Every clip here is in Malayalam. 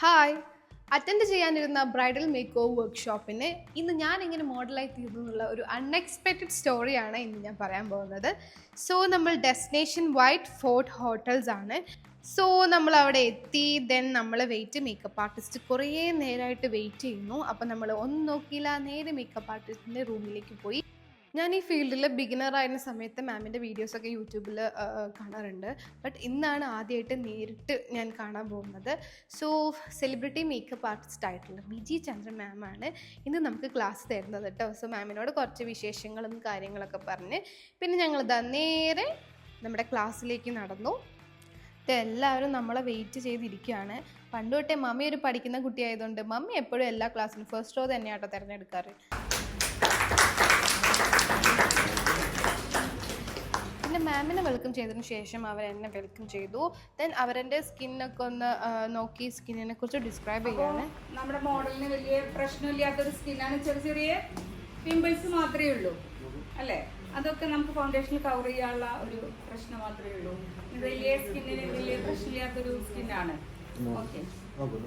ഹായ്. അറ്റൻഡ് ചെയ്യാനിരുന്ന ബ്രൈഡൽ മേക്ക് ഓവർ വർക്ക്ഷോപ്പിന് ഇന്ന് ഞാൻ എങ്ങനെ മോഡലായി തീർന്നു എന്നുള്ള ഒരു അൺഎക്സ്പെക്റ്റഡ് സ്റ്റോറിയാണ് ഇന്ന് ഞാൻ പറയാൻ പോകുന്നത്. സോ നമ്മൾ ഡെസ്റ്റിനേഷൻ വൈറ്റ് ഫോർട്ട് ഹോട്ടൽസ് ആണ്. സോ നമ്മൾ അവിടെ എത്തി. ദെൻ നമ്മൾ മേക്കപ്പ് ആർട്ടിസ്റ്റ് കുറേ നേരമായിട്ട് വെയിറ്റ് ചെയ്യുന്നു. അപ്പം നമ്മൾ ഒന്നും നോക്കിയില്ല, നേരെ മേക്കപ്പ് ആർട്ടിസ്റ്റിൻ്റെ റൂമിലേക്ക് പോയി. ഞാൻ ഈ ഫീൽഡിൽ ബിഗിനറായിരുന്ന സമയത്ത് മാമിൻ്റെ വീഡിയോസൊക്കെ യൂട്യൂബിൽ കാണാറുണ്ട്. ബട്ട് ഇന്നാണ് ആദ്യമായിട്ട് നേരിട്ട് ഞാൻ കാണാൻ പോകുന്നത്. സോ സെലിബ്രിറ്റി മേക്കപ്പ് ആർട്ടിസ്റ്റ് ആയിട്ടുള്ള ബിജി ചന്ദ്രൻ മാമാണ് ഇന്ന് നമുക്ക് ക്ലാസ് തരുന്നത് കേട്ടോ. സോ മാമിനോട് കുറച്ച് വിശേഷങ്ങളും കാര്യങ്ങളൊക്കെ പറഞ്ഞ് പിന്നെ ഞങ്ങളിതാ നേരെ നമ്മുടെ ക്ലാസ്സിലേക്ക് നടന്നു. എല്ലാവരും നമ്മളെ വെയിറ്റ് ചെയ്തിരിക്കുകയാണ്. പണ്ട് തൊട്ടേ മമ്മി ഒരു പഠിക്കുന്ന കുട്ടിയായതുകൊണ്ട് മമ്മി എപ്പോഴും എല്ലാ ക്ലാസ്സിലും ഫസ്റ്റ് റോ തന്നെയാട്ടോ തിരഞ്ഞെടുക്കാറ്. പിന്നെ മാമിനെ വെൽക്കം ചെയ്തതിന് ശേഷം അവരെന്നെ വെൽക്കം ചെയ്തു. ദെൻ അവരെൻ്റെ സ്കിന്നൊക്കെ ഒന്ന് നോക്കി സ്കിന്നിനെ കുറിച്ച് ഡിസ്ക്രൈബ് ചെയ്യാണ്. നമ്മുടെ മോഡലിന് വലിയ പ്രശ്നമില്ലാത്തൊരു സ്കിന്നാണ്. ചെറിയ ചെറിയ പിമ്പിൾസ് മാത്രമേ ഉള്ളൂ അല്ലേ? അതൊക്കെ നമുക്ക് ഫൗണ്ടേഷനിൽ കവർ ചെയ്യാനുള്ള ഒരു പ്രശ്നം മാത്രമേ ഉള്ളൂ. വലിയ സ്കിന്നിന് വലിയ പ്രശ്നമില്ലാത്തൊരു സ്കിന്നാണ്. ഓക്കെ.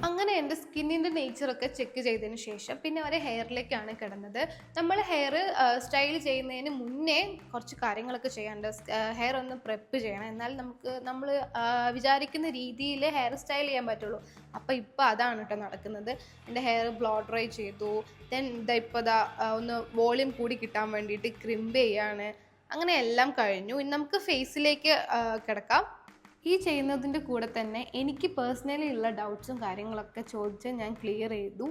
അങ്ങനെ എൻ്റെ സ്കിന്നിൻ്റെ നേച്ചറൊക്കെ ചെക്ക് ചെയ്തതിന് ശേഷം പിന്നെ അവരെ ഹെയറിലേക്കാണ് കിടന്നത്. നമ്മൾ ഹെയർ സ്റ്റൈൽ ചെയ്യുന്നതിന് മുന്നേ കുറച്ച് കാര്യങ്ങളൊക്കെ ചെയ്യാനുണ്ട്. ഹെയർ ഒന്ന് പ്രെപ്പ് ചെയ്യണം, എന്നാൽ നമ്മൾ വിചാരിക്കുന്ന രീതിയിൽ ഹെയർ സ്റ്റൈൽ ചെയ്യാൻ പറ്റുള്ളൂ. അപ്പോൾ ഇപ്പോൾ അതാണ് കേട്ടോ നടക്കുന്നത്. എൻ്റെ ഹെയർ ബ്ലോ ഡ്രൈ ചെയ്തു. ദെൻ ഇപ്പോൾ ഒന്ന് വോളിയം കൂടി കിട്ടാൻ വേണ്ടിയിട്ട് ക്രിംപ് ചെയ്യാണ്. അങ്ങനെ എല്ലാം കഴിഞ്ഞു. ഇനി നമുക്ക് ഫേസിലേക്ക് കിടക്കാം. ഈ ചെയ്യുന്നതിൻ്റെ കൂടെ തന്നെ എനിക്ക് പേഴ്സണലി ഉള്ള ഡൗട്ട്സും കാര്യങ്ങളൊക്കെ ചോദിച്ച് ഞാൻ ക്ലിയർ ചെയ്തു.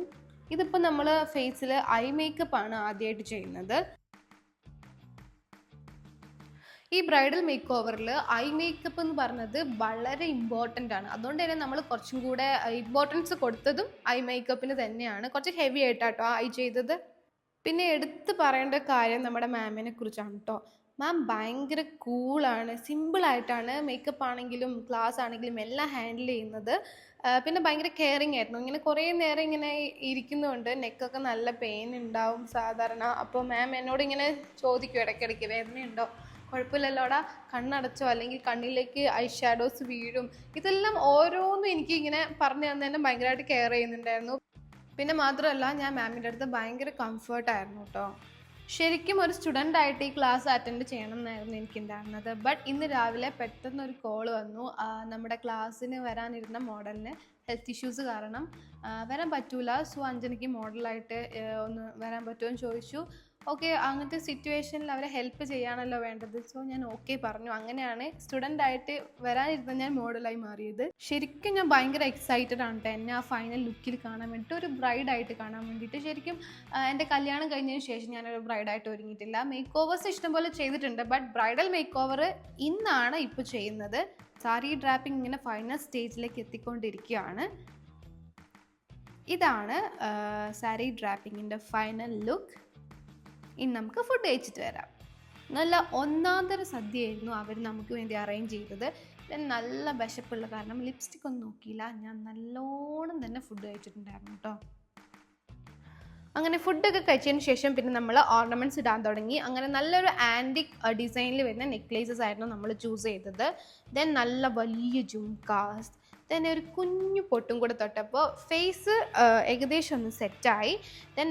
ഇതിപ്പോൾ നമ്മൾ ഫേസിൽ ഐ മേക്കപ്പ് ആണ് ആദ്യമായിട്ട് ചെയ്യുന്നത്. ഈ ബ്രൈഡൽ മേക്ക് ഓവറിൽ ഐ മേക്കപ്പ് എന്ന് പറഞ്ഞത് വളരെ ഇമ്പോർട്ടൻ്റ് ആണ്. അതുകൊണ്ട് തന്നെ നമ്മൾ കുറച്ചും കൂടെ ഇമ്പോർട്ടൻസ് കൊടുത്തതും ഐ മേക്കപ്പിന് തന്നെയാണ്. കുറച്ച് ഹെവി ആയിട്ടാട്ടോ ഐ ചെയ്തത്. പിന്നെ എടുത്ത് പറയേണ്ട കാര്യം നമ്മുടെ മാമിനെ കുറിച്ചാണ് കേട്ടോ. മാം ഭയങ്കര കൂളാണ്, സിമ്പിളായിട്ടാണ് മേക്കപ്പ് ആണെങ്കിലും ക്ലാസ് ആണെങ്കിലും എല്ലാം ഹാൻഡിൽ ചെയ്യുന്നത്. പിന്നെ ഭയങ്കര കെയറിങ് ആയിരുന്നു. ഇങ്ങനെ കുറേ നേരം ഇങ്ങനെ ഇരിക്കുന്നതുകൊണ്ട് നെക്കൊക്കെ നല്ല പെയിൻ ഉണ്ടാവും സാധാരണ. അപ്പോൾ മാം എന്നോട് ഇങ്ങനെ ചോദിക്കും ഇടയ്ക്കിടയ്ക്ക്, വേദനയുണ്ടോ, കുഴപ്പമില്ലല്ലോടാ, കണ്ണടച്ചോ, അല്ലെങ്കിൽ കണ്ണിലേക്ക് ഐ ഷാഡോസ് വീഴും. ഇതെല്ലാം ഓരോന്നും എനിക്ക് ഇങ്ങനെ പറഞ്ഞു തന്നെ ഭയങ്കരമായിട്ട് കെയർ ചെയ്യുന്നുണ്ടായിരുന്നു. പിന്നെ മാത്രമല്ല ഞാൻ മാമിൻ്റെ അടുത്ത് ഭയങ്കര കംഫർട്ടായിരുന്നു കേട്ടോ. ശരിക്കും ഒരു സ്റ്റുഡൻ്റ് ആയിട്ട് ഈ ക്ലാസ് അറ്റൻഡ് ചെയ്യണം എന്നായിരുന്നു എനിക്കുണ്ടായിരുന്നത്. ബട്ട് ഇന്ന് രാവിലെ പെട്ടെന്നൊരു കോൾ വന്നു. നമ്മുടെ ക്ലാസ്സിന് വരാനിരുന്ന മോഡലിന് ഹെൽത്ത് ഇഷ്യൂസ് കാരണം വരാൻ പറ്റൂല. സോ അഞ്ജനയ്ക്ക് മോഡലായിട്ട് ഒന്ന് വരാൻ പറ്റുമോ എന്ന് ചോദിച്ചു. ഓക്കെ, അങ്ങനത്തെ സിറ്റുവേഷനിൽ അവരെ ഹെൽപ്പ് ചെയ്യാനല്ലോ വേണ്ടത്. സോ ഞാൻ ഓക്കെ പറഞ്ഞു. അങ്ങനെയാണ് സ്റ്റുഡൻ്റ് ആയിട്ട് വരാനിരുന്ന ഞാൻ മോഡലായി മാറിയത്. ശരിക്കും ഞാൻ ഭയങ്കര എക്സൈറ്റഡ് ആണ് കേട്ടോ എന്നെ ആ ഫൈനൽ ലുക്കിൽ കാണാൻ വേണ്ടിയിട്ട്, ഒരു ബ്രൈഡായിട്ട് കാണാൻ വേണ്ടിയിട്ട്. ശരിക്കും എൻ്റെ കല്യാണം കഴിഞ്ഞതിന് ശേഷം ഞാനൊരു ബ്രൈഡായിട്ട് ഒരുങ്ങിയിട്ടില്ല. മേക്ക് ഓവേഴ്സ് ഇഷ്ടംപോലെ ചെയ്തിട്ടുണ്ട്, ബട്ട് ബ്രൈഡൽ മേക്ക് ഓവർ ഇന്നാണ് ഇപ്പോൾ ചെയ്യുന്നത്. സാരി ഡ്രാപ്പിംഗ് ഇങ്ങനെ ഫൈനൽ സ്റ്റേജിലേക്ക് എത്തിക്കൊണ്ടിരിക്കുകയാണ്. ഇതാണ് സാരി ഡ്രാപ്പിങ്ങിൻ്റെ ഫൈനൽ ലുക്ക്. ഇനി നമുക്ക് ഫുഡ് കഴിച്ചിട്ട് വരാം. നല്ല ഒന്നാന്തര സദ്യയായിരുന്നു അവർ നമുക്ക് വേണ്ടി അറേഞ്ച് ചെയ്തത്. ഞാൻ നല്ല വിശപ്പുള്ള കാരണം ലിപ്സ്റ്റിക് ഒന്നും നോക്കിയില്ല. ഞാൻ നല്ലോണം തന്നെ ഫുഡ് കഴിച്ചിട്ടുണ്ടായിരുന്നു കേട്ടോ. അങ്ങനെ ഫുഡൊക്കെ കഴിച്ചതിന് ശേഷം പിന്നെ നമ്മൾ ഓർണമെൻറ്റ്സ് ഇടാൻ തുടങ്ങി. അങ്ങനെ നല്ലൊരു ആൻറ്റിക് ഡിസൈനിൽ വരുന്ന നെക്ലേസസ് ആയിരുന്നു നമ്മൾ ചൂസ് ചെയ്തത്. ദെൻ നല്ല വലിയ ജുംകാസ്, ദെൻ ഒരു കുഞ്ഞു പൊട്ടും കൂടെ തൊട്ടപ്പോൾ ഫേസ് ഏകദേശം ഒന്ന് സെറ്റായി. ദെൻ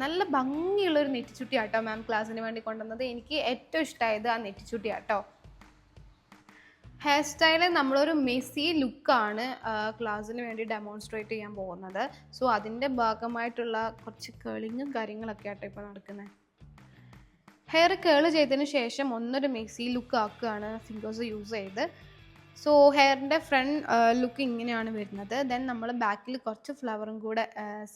നല്ല ഭംഗിയുള്ളൊരു നെറ്റിച്ചുട്ടി ആട്ടോ മാം ക്ലാസ്സിന് വേണ്ടി കൊണ്ടുവന്നത്. എനിക്ക് ഏറ്റവും ഇഷ്ടമായത് ആ നെറ്റിച്ചുട്ടി ആട്ടോ. ഹെയർ സ്റ്റൈല് നമ്മളൊരു മെസ്സി ലുക്കാണ് ക്ലാസ്സിന് വേണ്ടി ഡെമോൺസ്ട്രേറ്റ് ചെയ്യാൻ പോകുന്നത്. സോ അതിൻ്റെ ഭാഗമായിട്ടുള്ള കുറച്ച് കേളിങ്ങും കാര്യങ്ങളൊക്കെ ആട്ടോ ഇപ്പോൾ നടക്കുന്നത്. ഹെയർ കേള് ചെയ്തതിന് ശേഷം ഒന്നൊരു മെസ്സി ലുക്ക് ആക്കുകയാണ് ഫിംഗേഴ്സ് യൂസ് ചെയ്ത്. സോ ഹെയറിൻ്റെ ഫ്രണ്ട് ലുക്ക് ഇങ്ങനെയാണ് വരുന്നത്. ദെൻ നമ്മൾ ബാക്കിൽ കുറച്ച് ഫ്ലവറും കൂടെ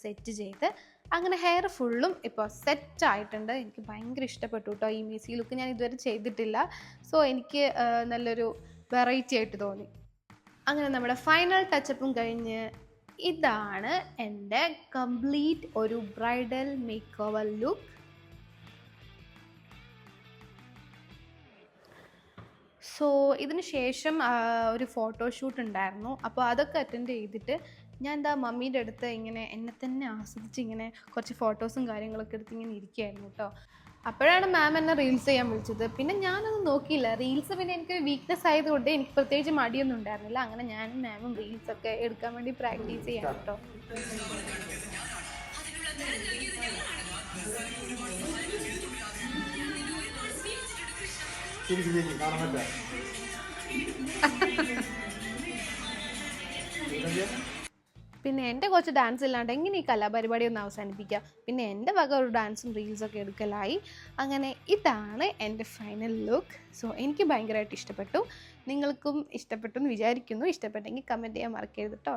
സെറ്റ് ചെയ്ത് അങ്ങനെ ഹെയർ ഫുള്ളും ഇപ്പോൾ സെറ്റ് ആയിട്ടുണ്ട്. എനിക്ക് ഭയങ്കര ഇഷ്ടപ്പെട്ടു കേട്ടോ ഈ മെസ്സി ലുക്ക്. ഞാൻ ഇതുവരെ ചെയ്തിട്ടില്ല. സോ എനിക്ക് നല്ലൊരു വെറൈറ്റി ആയിട്ട് തോന്നി. അങ്ങനെ നമ്മുടെ ഫൈനൽ ടച്ചപ്പും കഴിഞ്ഞ് ഇതാണ് എൻ്റെ കംപ്ലീറ്റ് ഒരു bridal make over look. So ഇതിന് ശേഷം ഒരു ഫോട്ടോഷൂട്ട് ഉണ്ടായിരുന്നു. അപ്പോൾ അതൊക്കെ അറ്റൻഡ് ചെയ്തിട്ട് ഞാൻ മമ്മീൻ്റെ അടുത്ത് ഇങ്ങനെ എന്നെ തന്നെ ആസ്വദിച്ച് ഇങ്ങനെ കുറച്ച് ഫോട്ടോസും കാര്യങ്ങളൊക്കെ എടുത്ത് ഇങ്ങനെ ഇരിക്കുകയായിരുന്നു കേട്ടോ. അപ്പോഴാണ് മാം എന്നെ റീൽസ് ചെയ്യാൻ വിളിച്ചത്. പിന്നെ ഞാനൊന്നും നോക്കിയില്ല. റീൽസ് പിന്നെ എനിക്ക് വീക്ക്നെസ് ആയതുകൊണ്ട് എനിക്ക് പ്രത്യേകിച്ച് മടിയൊന്നും ഉണ്ടായിരുന്നില്ല. അങ്ങനെ ഞാനും മാമും റീൽസൊക്കെ എടുക്കാൻ വേണ്ടി പ്രാക്ടീസ് ചെയ്യാം കേട്ടോ. പിന്നെ എൻ്റെ കുറച്ച് ഡാൻസ് ഇല്ലാണ്ട് എങ്ങനെ ഈ കലാപരിപാടി ഒന്ന് അവസാനിപ്പിക്കുക. പിന്നെ എൻ്റെ വക ഒരു ഡാൻസും റീൽസൊക്കെ എടുക്കലായി. അങ്ങനെ ഇതാണ് എൻ്റെ ഫൈനൽ ലുക്ക്. സോ എനിക്ക് ഭയങ്കരമായിട്ട് ഇഷ്ടപ്പെട്ടു. നിങ്ങൾക്കും ഇഷ്ടപ്പെട്ടു എന്ന് വിചാരിക്കുന്നു. ഇഷ്ടപ്പെട്ടെങ്കിൽ കമൻറ്റ് ചെയ്യാൻ മറക്കരുത് കേട്ടോ.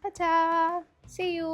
ടാറ്റാ, സീ യു.